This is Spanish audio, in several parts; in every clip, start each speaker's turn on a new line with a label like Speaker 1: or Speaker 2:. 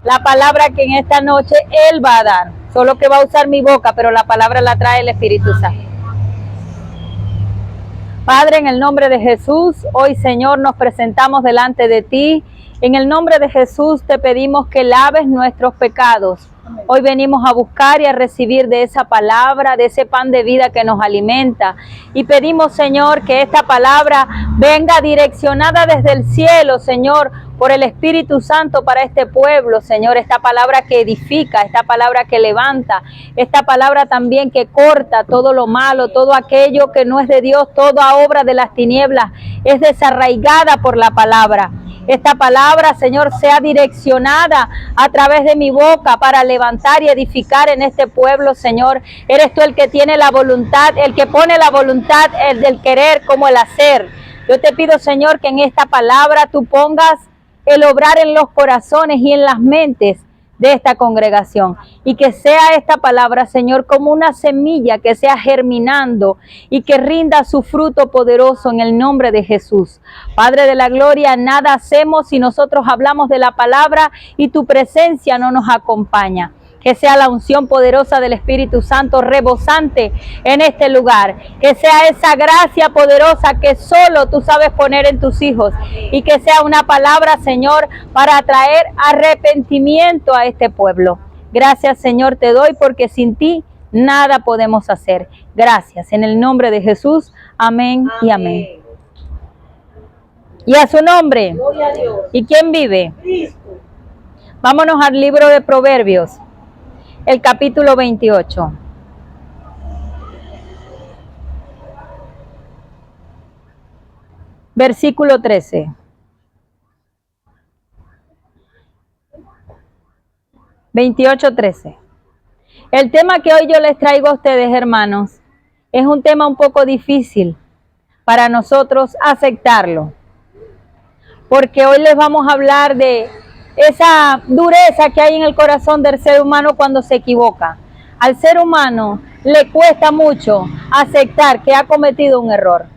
Speaker 1: la palabra que en esta noche Él va a dar. Solo que va a usar mi boca, pero la palabra la trae el Espíritu Santo. Padre, en el nombre de Jesús, hoy Señor nos presentamos delante de ti. En el nombre de Jesús te pedimos que laves nuestros pecados. Hoy venimos a buscar y a recibir de esa palabra, de ese pan de vida que nos alimenta. Y pedimos, Señor, que esta palabra venga direccionada desde el cielo, Señor, por el Espíritu Santo para este pueblo, Señor. Esta palabra que edifica, esta palabra que levanta, esta palabra también que corta todo lo malo, todo aquello que no es de Dios, toda obra de las tinieblas es desarraigada por la palabra. Esta palabra, Señor, sea direccionada a través de mi boca para levantar y edificar en este pueblo, Señor. Eres tú el que tiene la voluntad, el que pone la voluntad, el del querer como el hacer. Yo te pido, Señor, que en esta palabra tú pongas el obrar en los corazones y en las mentes de esta congregación, y que sea esta palabra, Señor, como una semilla que sea germinando y que rinda su fruto poderoso en el nombre de Jesús. Padre de la gloria, nada hacemos si nosotros hablamos de la palabra y tu presencia no nos acompaña. Que sea la unción poderosa del Espíritu Santo rebosante en este lugar. Que sea esa gracia poderosa que solo tú sabes poner en tus hijos. Y que sea una palabra, Señor, para traer arrepentimiento a este pueblo. Gracias, Señor, te doy porque sin ti nada podemos hacer. Gracias. En el nombre de Jesús. Amén, amén. Y amén. Y a su nombre.
Speaker 2: Gloria a Dios.
Speaker 1: ¿Y quién vive?
Speaker 2: Cristo.
Speaker 1: Vámonos al libro de Proverbios. El capítulo 28. Versículo 13. 28:13. El tema que hoy yo les traigo a ustedes, hermanos, es un tema un poco difícil para nosotros aceptarlo. Porque hoy les vamos a hablar de esa dureza que hay en el corazón del ser humano cuando se equivoca. Al ser humano le cuesta mucho aceptar que ha cometido un error.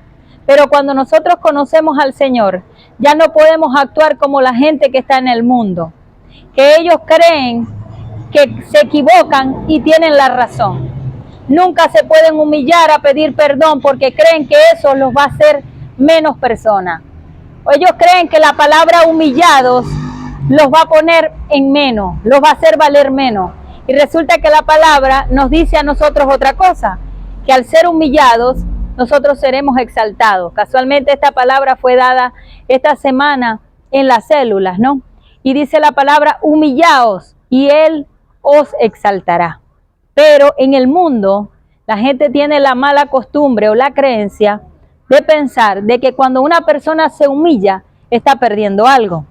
Speaker 1: Pero cuando nosotros conocemos al Señor, ya no podemos actuar como la gente que está en el mundo, que ellos creen que se equivocan y tienen la razón. Nunca se pueden humillar a pedir perdón porque creen que eso los va a hacer menos personas. Ellos creen que la palabra humillados los va a poner en menos, los va a hacer valer menos. Y resulta que la palabra nos dice a nosotros otra cosa, que al ser humillados, nosotros seremos exaltados. Casualmente esta palabra fue dada esta semana en las células, ¿no? Y dice la palabra, humillaos y Él os exaltará. Pero en el mundo, la gente tiene la mala costumbre o la creencia de pensar de que cuando una persona se humilla, está perdiendo algo.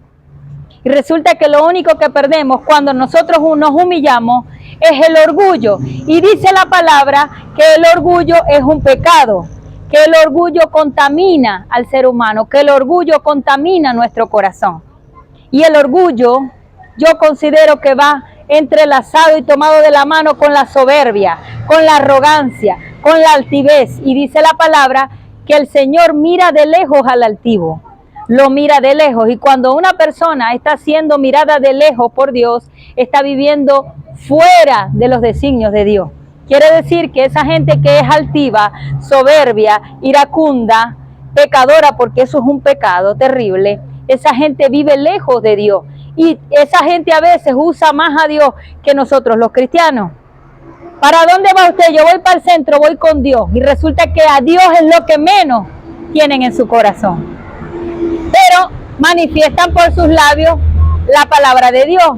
Speaker 1: Y resulta que lo único que perdemos cuando nosotros nos humillamos es el orgullo. Y dice la palabra que el orgullo es un pecado, que el orgullo contamina al ser humano, que el orgullo contamina nuestro corazón. Y el orgullo yo considero que va entrelazado y tomado de la mano con la soberbia, con la arrogancia, con la altivez. Y dice la palabra que el Señor mira de lejos al altivo. Lo mira de lejos, y cuando una persona está siendo mirada de lejos por Dios, está viviendo fuera de los designios de Dios. Quiere decir que esa gente que es altiva, soberbia, iracunda, pecadora, porque eso es un pecado terrible, esa gente vive lejos de Dios, y esa gente a veces usa más a Dios que nosotros los cristianos. ¿Para dónde va usted? Yo voy para el centro, voy con Dios, y resulta que a Dios es lo que menos tienen en su corazón. Pero manifiestan por sus labios la palabra de Dios.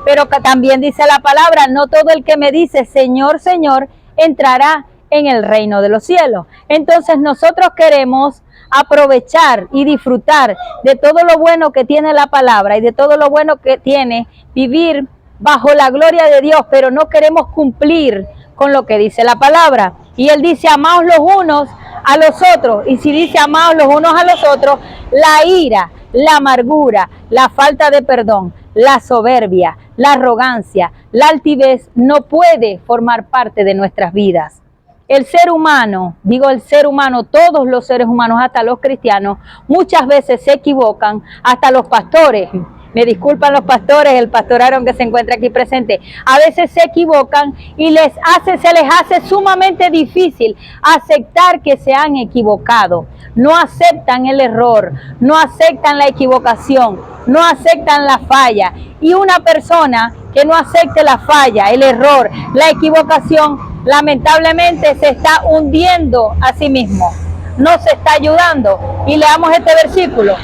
Speaker 1: Pero que también dice la palabra, no todo el que me dice Señor, Señor, entrará en el reino de los cielos. Entonces nosotros queremos aprovechar y disfrutar de todo lo bueno que tiene la palabra y de todo lo bueno que tiene vivir bajo la gloria de Dios, pero no queremos cumplir con lo que dice la palabra. Y Él dice, amaos los unos a los otros. Y si dice amaos los unos a los otros, la ira, la amargura, la falta de perdón, la soberbia, la arrogancia, la altivez no puede formar parte de nuestras vidas. El ser humano, digo el ser humano, todos los seres humanos, hasta los cristianos, muchas veces se equivocan, hasta los pastores Me disculpan los pastores, el pastor Aaron que se encuentra aquí presente. A veces se equivocan y se les hace sumamente difícil aceptar que se han equivocado. No aceptan el error, no aceptan la equivocación, no aceptan la falla. Y una persona que no acepte la falla, el error, la equivocación, lamentablemente se está hundiendo a sí mismo. No se está ayudando. Y leamos este versículo.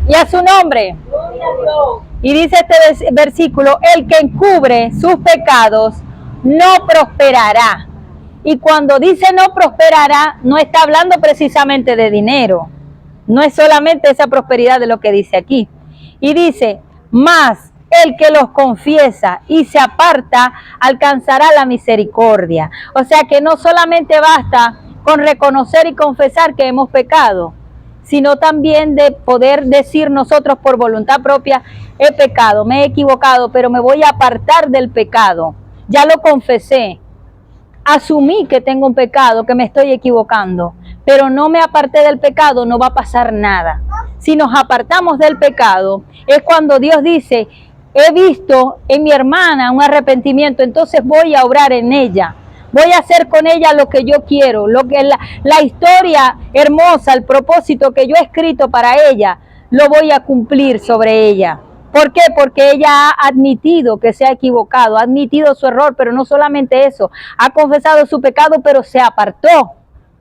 Speaker 1: Y a su nombre. Y dice este versículo, el que encubre sus pecados no prosperará. Y cuando dice no prosperará, no está hablando precisamente de dinero. No es solamente esa prosperidad de lo que dice aquí. Y dice, más el que los confiesa y se aparta alcanzará la misericordia. O sea que no solamente basta con reconocer y confesar que hemos pecado, sino también de poder decir nosotros por voluntad propia, he pecado, me he equivocado, pero me voy a apartar del pecado. Ya lo confesé, asumí que tengo un pecado, que me estoy equivocando, pero no me aparté del pecado, no va a pasar nada. Si nos apartamos del pecado, es cuando Dios dice, he visto en mi hermana un arrepentimiento, entonces voy a obrar en ella. Voy a hacer con ella lo que yo quiero, lo que la historia hermosa, el propósito que yo he escrito para ella, lo voy a cumplir sobre ella. ¿Por qué? Porque ella ha admitido que se ha equivocado, ha admitido su error, pero no solamente eso, ha confesado su pecado, pero se apartó.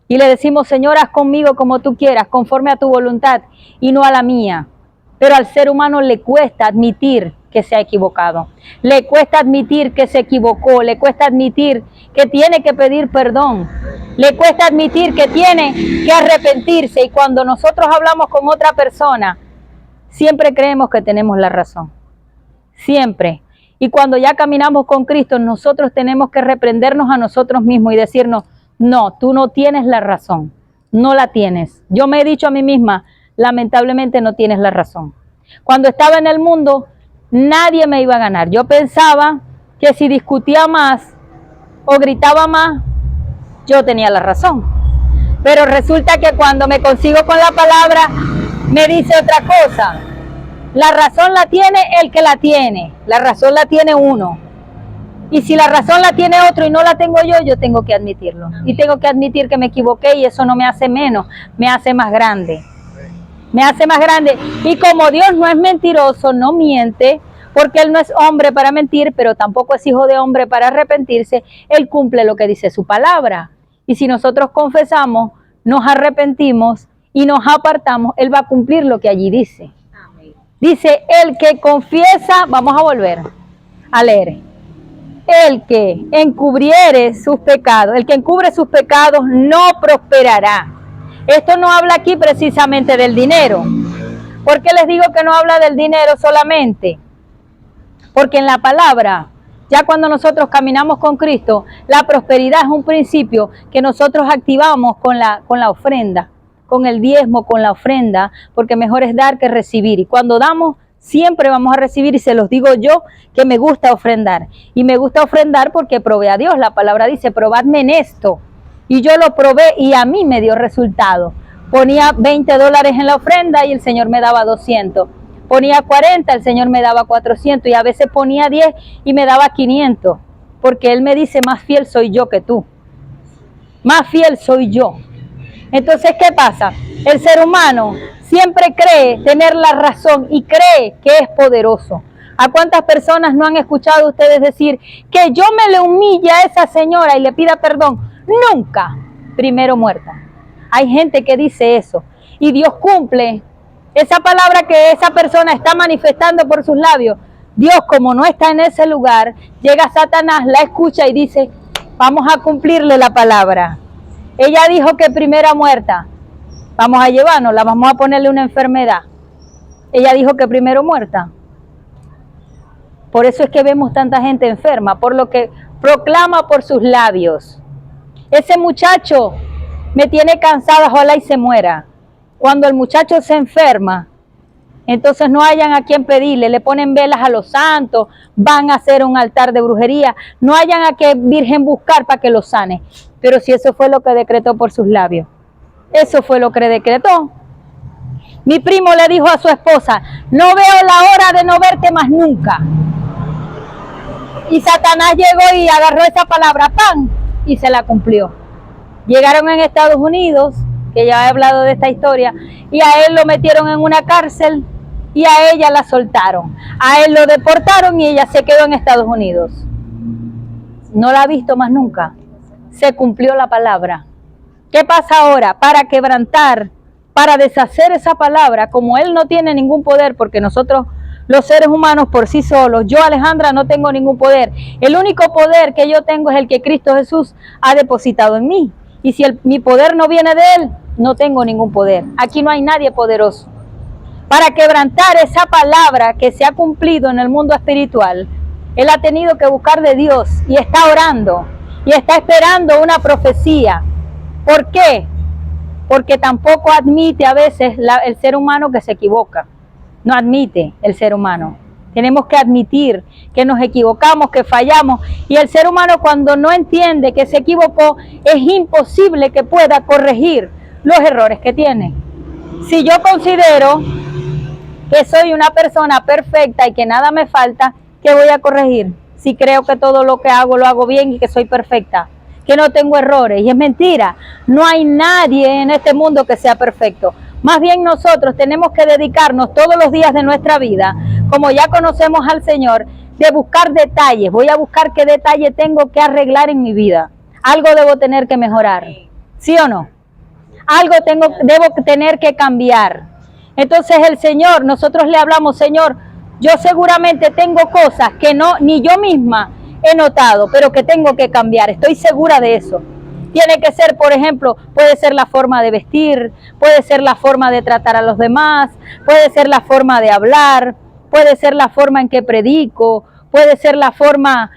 Speaker 1: Y le decimos, Señor, haz conmigo como tú quieras, conforme a tu voluntad y no a la mía. Pero al ser humano le cuesta admitir que se ha equivocado. Le cuesta admitir que se equivocó, le cuesta admitir que tiene que pedir perdón, le cuesta admitir que tiene que arrepentirse. Y cuando nosotros hablamos con otra persona, siempre creemos que tenemos la razón, siempre. Y cuando ya caminamos con Cristo, nosotros tenemos que reprendernos a nosotros mismos y decirnos, no, tú no tienes la razón, no la tienes. Yo me he dicho a mí misma, lamentablemente no tienes la razón. Cuando estaba en el mundo, nadie me iba a ganar. Yo pensaba que si discutía más o gritaba más, yo tenía la razón. Pero resulta que cuando me consigo con la palabra, me dice otra cosa. La razón la tiene el que la tiene. La razón la tiene uno. Y si la razón la tiene otro y no la tengo yo, yo tengo que admitirlo. Y tengo que admitir que me equivoqué y eso no me hace menos, me hace más grande. Me hace más grande. Y como Dios no es mentiroso, no miente, porque Él no es hombre para mentir, pero tampoco es hijo de hombre para arrepentirse, Él cumple lo que dice su palabra. Y si nosotros confesamos, nos arrepentimos y nos apartamos, Él va a cumplir lo que allí dice. Dice, el que confiesa, vamos a volver a leer. El que encubriere sus pecados, el que encubre sus pecados no prosperará. Esto no habla aquí precisamente del dinero. ¿Por qué les digo que no habla del dinero solamente? Porque en la palabra, ya cuando nosotros caminamos con Cristo, la prosperidad es un principio que nosotros activamos con la ofrenda, con el diezmo, con la ofrenda, porque mejor es dar que recibir. Y cuando damos, siempre vamos a recibir, y se los digo yo, que me gusta ofrendar. Y me gusta ofrendar porque probé a Dios. La palabra dice, probadme en esto. Y yo lo probé y a mí me dio resultado. Ponía $20 en la ofrenda y el Señor me daba 200. Ponía 40, el Señor me daba 400. Y a veces ponía 10 y me daba 500. Porque Él me dice, más fiel soy yo que tú. Más fiel soy yo. Entonces, ¿qué pasa? El ser humano siempre cree tener la razón y cree que es poderoso. ¿A cuántas personas no han escuchado ustedes decir que yo me le humille a esa señora y le pida perdón? Nunca, primero muerta. Hay gente que dice eso y Dios cumple esa palabra que esa persona está manifestando por sus labios. Dios, como no está en ese lugar, llega Satanás, la escucha y dice, vamos a cumplirle la palabra. Ella dijo que primera muerta, vamos a llevárnosla, vamos a ponerle una enfermedad. Ella dijo que primero muerta. Por eso es que vemos tanta gente enferma, por lo que proclama por sus labios. Ese muchacho me tiene cansada, ojalá y se muera. Cuando el muchacho se enferma, entonces no hayan a quien pedirle, le ponen velas a los santos, van a hacer un altar de brujería, no hayan a qué virgen buscar para que lo sane. Pero si eso fue lo que decretó por sus labios, eso fue lo que decretó. Mi primo le dijo a su esposa, no veo la hora de no verte más nunca. Y Satanás llegó y agarró esa palabra, ¡pam!, y se la cumplió. Llegaron en Estados Unidos, que ya he hablado de esta historia, y a él lo metieron en una cárcel y a ella la soltaron. A él lo deportaron y ella se quedó en Estados Unidos. No la ha visto más nunca. Se cumplió la palabra. ¿Qué pasa ahora? Para quebrantar, para deshacer esa palabra, como él no tiene ningún poder, porque nosotros los seres humanos por sí solos, yo Alejandra no tengo ningún poder. El único poder que yo tengo es el que Cristo Jesús ha depositado en mí. Y si mi poder no viene de él, no tengo ningún poder. Aquí no hay nadie poderoso. Para quebrantar esa palabra que se ha cumplido en el mundo espiritual, él ha tenido que buscar de Dios y está orando y está esperando una profecía. ¿Por qué? Porque tampoco admite a veces el ser humano que se equivoca. No admite el ser humano. Tenemos que admitir que nos equivocamos, que fallamos. Y el ser humano, cuando no entiende que se equivocó, es imposible que pueda corregir los errores que tiene. Si yo considero que soy una persona perfecta y que nada me falta, ¿qué voy a corregir? Si creo que todo lo que hago lo hago bien y que soy perfecta, que no tengo errores. Y es mentira. No hay nadie en este mundo que sea perfecto. Más bien nosotros tenemos que dedicarnos todos los días de nuestra vida, como ya conocemos al Señor, de buscar detalles. Voy a buscar qué detalle tengo que arreglar en mi vida. Algo debo tener que mejorar. ¿Sí o no? Algo debo tener que cambiar. Entonces el Señor, nosotros le hablamos, Señor, yo seguramente tengo cosas que ni yo misma he notado, pero que tengo que cambiar. Estoy segura de eso. Tiene que ser, por ejemplo, puede ser la forma de vestir, puede ser la forma de tratar a los demás, puede ser la forma de hablar, puede ser la forma en que predico, puede ser la forma,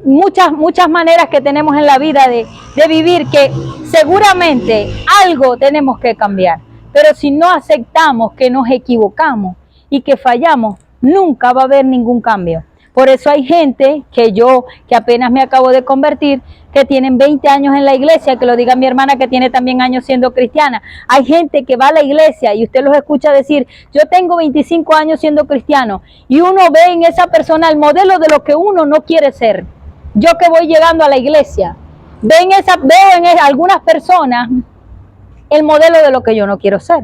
Speaker 1: muchas maneras que tenemos en la vida de vivir, que seguramente algo tenemos que cambiar. Pero si no aceptamos que nos equivocamos y que fallamos, nunca va a haber ningún cambio. Por eso hay gente que apenas me acabo de convertir, que tienen 20 años en la iglesia, que lo diga mi hermana que tiene también años siendo cristiana. Hay gente que va a la iglesia y usted los escucha decir, yo tengo 25 años siendo cristiano, y uno ve en esa persona el modelo de lo que uno no quiere ser. Yo que voy llegando a la iglesia, veo en algunas personas el modelo de lo que yo no quiero ser.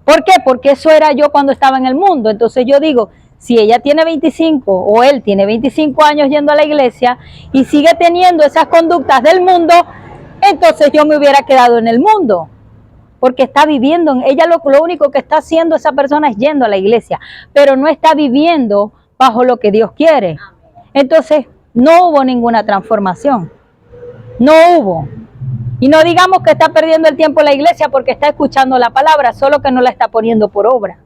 Speaker 1: ¿Por qué? Porque eso era yo cuando estaba en el mundo. Entonces yo digo, si ella tiene 25 o él tiene 25 años yendo a la iglesia y sigue teniendo esas conductas del mundo, entonces yo me hubiera quedado en el mundo. Porque está viviendo, ella lo único que está haciendo esa persona es yendo a la iglesia, pero no está viviendo bajo lo que Dios quiere. Entonces no hubo ninguna transformación. No hubo. Y no digamos que está perdiendo el tiempo en la iglesia porque está escuchando la palabra, solo que no la está poniendo por obra.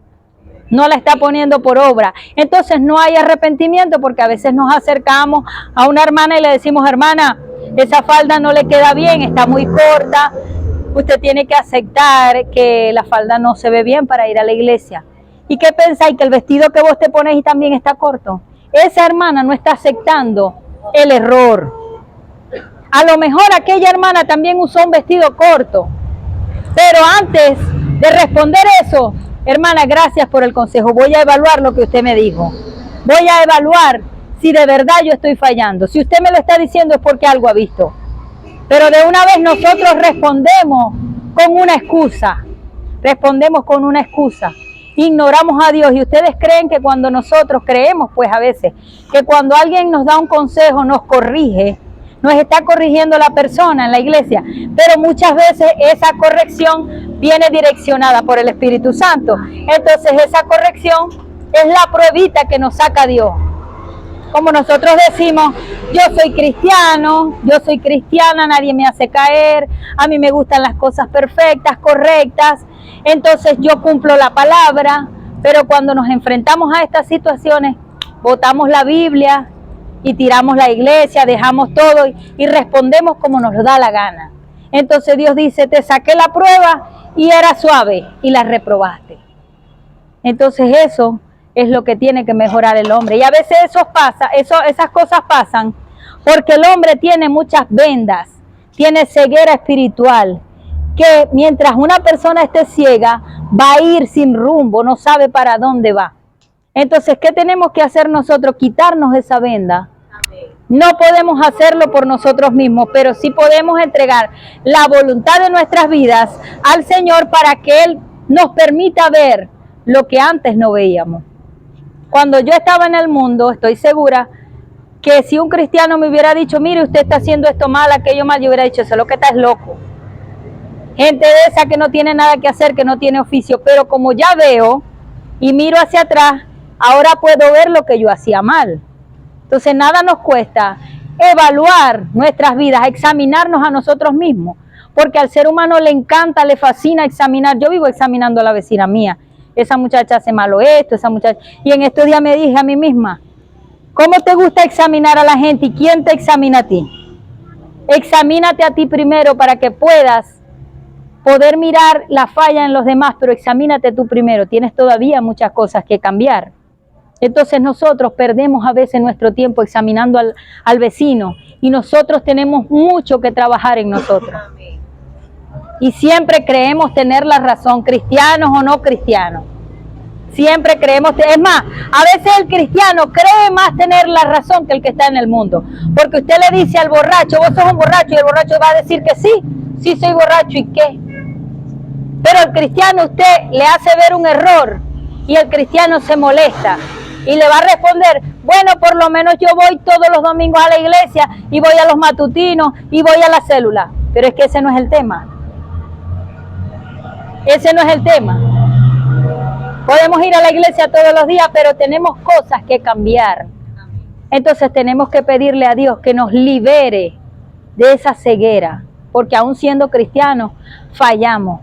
Speaker 1: No la está poniendo por obra. Entonces no hay arrepentimiento, porque a veces nos acercamos a una hermana y le decimos, hermana, esa falda no le queda bien, está muy corta. Usted tiene que aceptar que la falda no se ve bien para ir a la iglesia. ¿Y qué pensáis? Que el vestido que vos te ponéis también está corto. Esa hermana no está aceptando el error. A lo mejor aquella hermana también usó un vestido corto. Pero antes de responder eso, hermana, gracias por el consejo. Voy a evaluar lo que usted me dijo. Voy a evaluar si de verdad yo estoy fallando. Si usted me lo está diciendo es porque algo ha visto. Pero de una vez nosotros respondemos con una excusa. Respondemos con una excusa. Ignoramos a Dios. Y ustedes creen que cuando nosotros creemos, pues a veces, que cuando alguien nos da un consejo, nos corrige, nos está corrigiendo la persona en la iglesia, pero muchas veces esa corrección viene direccionada por el Espíritu Santo. Entonces esa corrección es la pruebita que nos saca Dios. Como nosotros decimos, yo soy cristiano, yo soy cristiana, nadie me hace caer, a mí me gustan las cosas perfectas, correctas, entonces yo cumplo la palabra, pero cuando nos enfrentamos a estas situaciones, botamos la Biblia y tiramos la iglesia, dejamos todo y respondemos como nos da la gana. Entonces Dios dice, te saqué la prueba y era suave y la reprobaste. Entonces eso es lo que tiene que mejorar el hombre. Y a veces esas cosas pasan porque el hombre tiene muchas vendas, tiene ceguera espiritual, que mientras una persona esté ciega, va a ir sin rumbo, no sabe para dónde va. Entonces, ¿qué tenemos que hacer nosotros? Quitarnos esa venda. No podemos hacerlo por nosotros mismos, pero sí podemos entregar la voluntad de nuestras vidas al Señor para que Él nos permita ver lo que antes no veíamos. Cuando yo estaba en el mundo, estoy segura que si un cristiano me hubiera dicho, mire, usted está haciendo esto mal, aquello mal, yo hubiera dicho, eso es lo que está es loco. Gente de esa que no tiene nada que hacer, que no tiene oficio, pero como ya veo y miro hacia atrás, ahora puedo ver lo que yo hacía mal. Entonces nada nos cuesta evaluar nuestras vidas, examinarnos a nosotros mismos, porque al ser humano le encanta, le fascina examinar. Yo vivo examinando a la vecina mía, esa muchacha hace malo esto, esa muchacha, y en estos días me dije a mí misma, ¿cómo te gusta examinar a la gente y quién te examina a ti? Examínate a ti primero para que puedas poder mirar la falla en los demás, pero examínate tú primero, tienes todavía muchas cosas que cambiar. Entonces nosotros perdemos a veces nuestro tiempo examinando al vecino y nosotros tenemos mucho que trabajar en nosotros. Y siempre creemos tener la razón, cristianos o no cristianos. Siempre creemos, es más, a veces el cristiano cree más tener la razón que el que está en el mundo. Porque usted le dice al borracho, vos sos un borracho, y el borracho va a decir que sí, sí soy borracho, ¿y qué? Pero el cristiano usted le hace ver un error y el cristiano se molesta. Y le va a responder, bueno, por lo menos yo voy todos los domingos a la iglesia y voy a los matutinos y voy a la célula. Pero es que ese no es el tema. Ese no es el tema. Podemos ir a la iglesia todos los días, pero tenemos cosas que cambiar. Entonces tenemos que pedirle a Dios que nos libere de esa ceguera, porque aún siendo cristianos fallamos.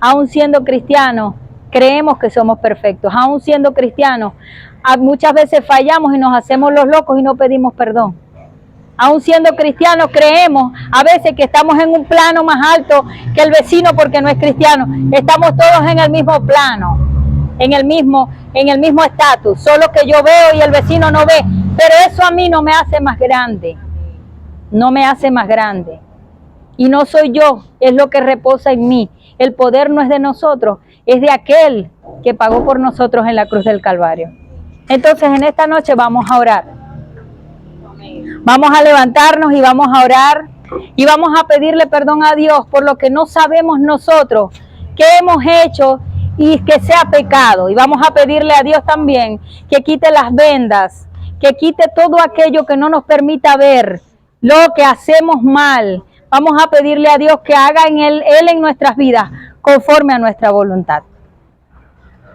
Speaker 1: Aún siendo cristianos creemos que somos perfectos. Aún siendo cristianos muchas veces fallamos y nos hacemos los locos y no pedimos perdón. Aún siendo cristianos creemos a veces que estamos en un plano más alto que el vecino porque no es cristiano. Estamos todos en el mismo plano, en el mismo estatus, solo que yo veo y el vecino no ve. Pero eso a mí no me hace más grande, no me hace más grande. Y no soy yo, es lo que reposa en mí. El poder no es de nosotros, es de aquel que pagó por nosotros en la cruz del Calvario. Entonces en esta noche vamos a orar. Vamos a levantarnos y vamos a orar y vamos a pedirle perdón a Dios por lo que no sabemos nosotros, que hemos hecho y que sea pecado. Y vamos a pedirle a Dios también que quite las vendas, que quite todo aquello que no nos permita ver lo que hacemos mal. Vamos a pedirle a Dios que haga Él en nuestras vidas conforme a nuestra voluntad.